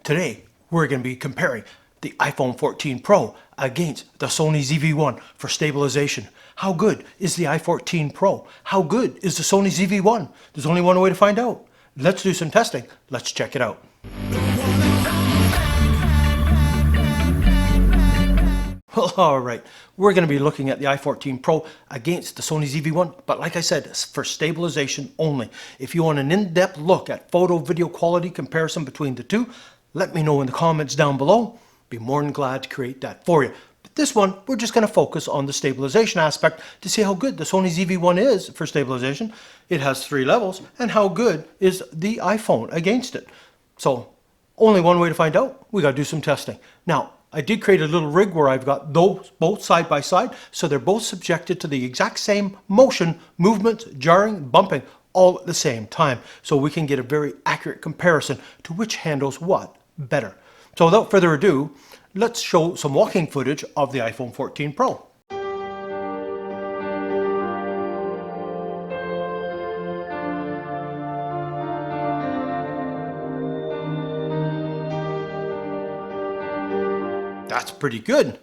Today, we're going to be comparing the iPhone 14 Pro against the Sony ZV1 for stabilization. How good is the iPhone 14 Pro? How good is the Sony ZV1? There's only one way to find out. Let's do some testing. Let's check it out. Well, all right, we're going to be looking at the iPhone 14 Pro against the Sony ZV1, but like I said, it's for stabilization only. If you want an in-depth look at photo video quality comparison between the two, let me know in the comments down below. Be more than glad to create that for you. But this one, we're just going to focus on the stabilization aspect to see how good the Sony ZV1 is for stabilization. It has 3 levels, and how good is the iPhone against it. So, only one way to find out. We got to do some testing. Now, I did create a little rig where I've got those both side by side, so they're both subjected to the exact same motion, movements, jarring, bumping, all at the same time. So we can get a very accurate comparison to which handles what better. So without further ado, let's show some walking footage of the iPhone 14 Pro. That's pretty good.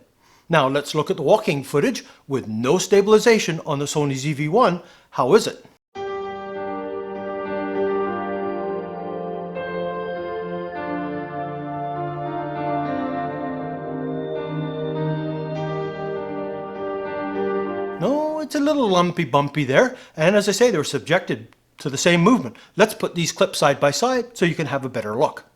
Now let's look at the walking footage with no stabilization on the Sony ZV1. How is it? No, it's a little lumpy bumpy there, and as I say, they're subjected to the same movement. Let's put these clips side by side so you can have a better look.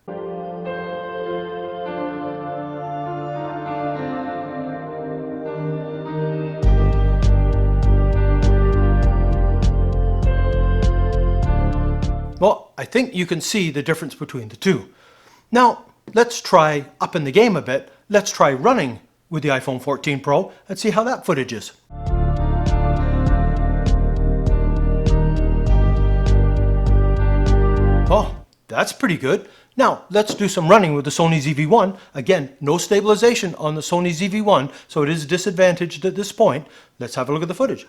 Well, I think you can see the difference between the two. Now, let's try upping the game a bit. Let's try running with the iPhone 14 Pro and see how that footage is. Oh, that's pretty good. Now, let's do some running with the Sony ZV1. Again, no stabilization on the Sony ZV1, so it is disadvantaged at this point. Let's have a look at the footage.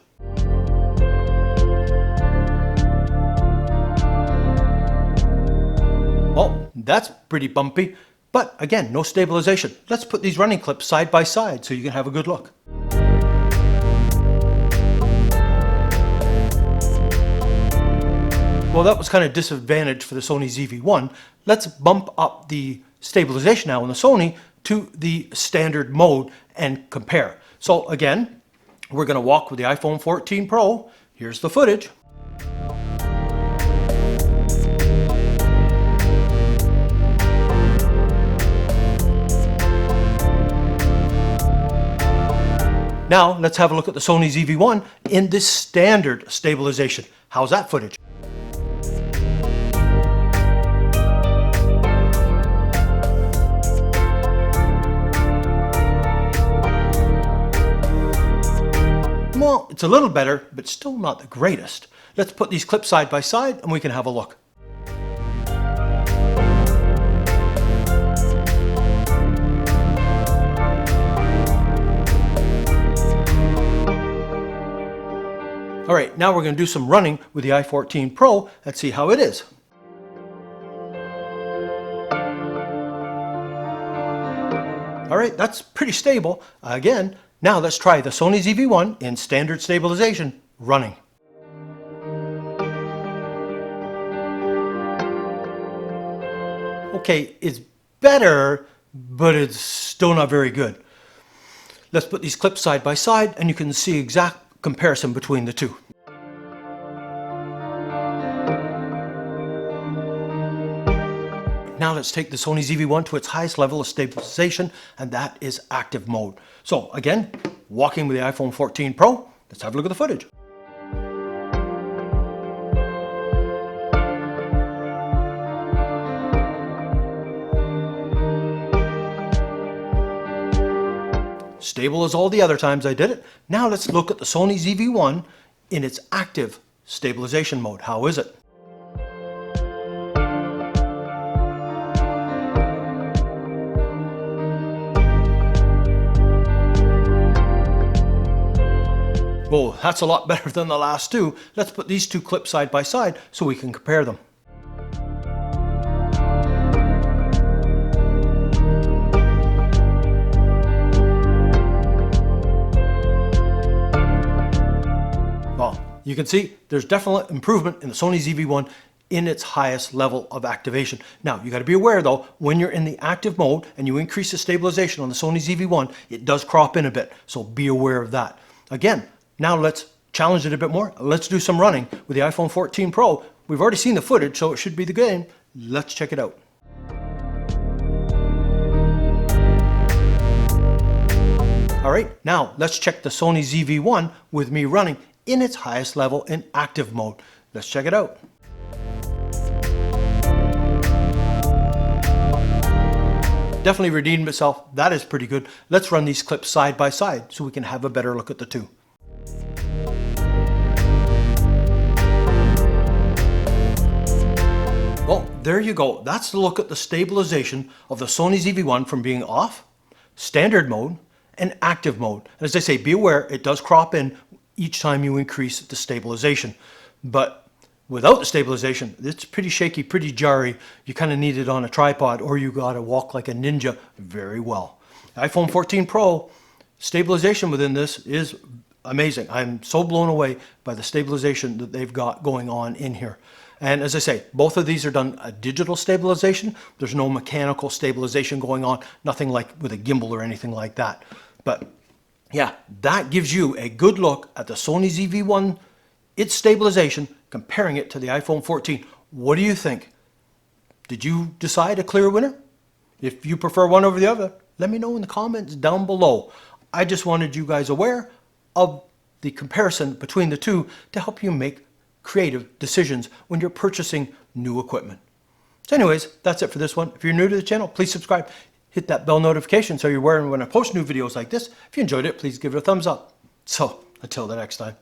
Oh, that's pretty bumpy, but again, no stabilization. Let's put these running clips side by side so you can have a good look. Well, that was kind of disadvantaged for the Sony ZV1. Let's bump up the stabilization now on the Sony to the standard mode and compare. So again, we're going to walk with the iPhone 14 Pro. Here's the footage. Now, let's have a look at the Sony ZV1 in this standard stabilization. How's that footage? Well, it's a little better, but still not the greatest. Let's put these clips side by side and we can have a look. All right, now we're going to do some running with the iPhone 14 Pro and see how it is. All right, that's pretty stable. Again, now let's try the Sony ZV1 in standard stabilization running. Okay, it's better, but it's still not very good. Let's put these clips side by side and you can see exact comparison between the two. Now let's take the Sony ZV1 to its highest level of stabilization, and that is active mode. So again, walking with the iPhone 14 Pro, let's have a look at the footage. Stable as all the other times I did it. Now let's look at the Sony ZV1 in its active stabilization mode. How is it? Whoa, that's a lot better than the last two. Let's put these two clips side by side so we can compare them. you can see there's definite improvement in the Sony ZV1 in its highest level of activation. Now, you got to be aware though, when you're in the active mode and you increase the stabilization on the Sony ZV1, it does crop in a bit. So be aware of that. Again, now let's challenge it a bit more. Let's do some running with the iPhone 14 Pro. We've already seen the footage, so it should be the game. Let's check it out. All right, now let's check the Sony ZV1 with me running in its highest level in active mode. Let's check it out. Definitely redeemed itself. That is pretty good. Let's run these clips side by side so we can have a better look at the two. Well, there you go. That's the look at the stabilization of the Sony ZV1 from being off, standard mode, and active mode. As I say, be aware it does crop in each time you increase the stabilization. But without the stabilization, it's pretty shaky, pretty jarry. You kind of need it on a tripod, or you got to walk like a ninja very well. iPhone 14 Pro stabilization within this is amazing. I'm so blown away by the stabilization that they've got going on in here. And as I say, both of these are done a digital stabilization. There's no mechanical stabilization going on, nothing like with a gimbal or anything like that. But yeah, that gives you a good look at the Sony ZV1, its stabilization, comparing it to the iPhone 14. What do you think? Did you decide a clear winner? If you prefer one over the other, let me know in the comments down below. I just wanted you guys aware of the comparison between the two to help you make creative decisions when you're purchasing new equipment. So anyways, that's it for this one. If you're new to the channel, please subscribe. Hit that bell notification so you're aware when I post new videos like this. If you enjoyed it, please give it a thumbs up. So until the next time.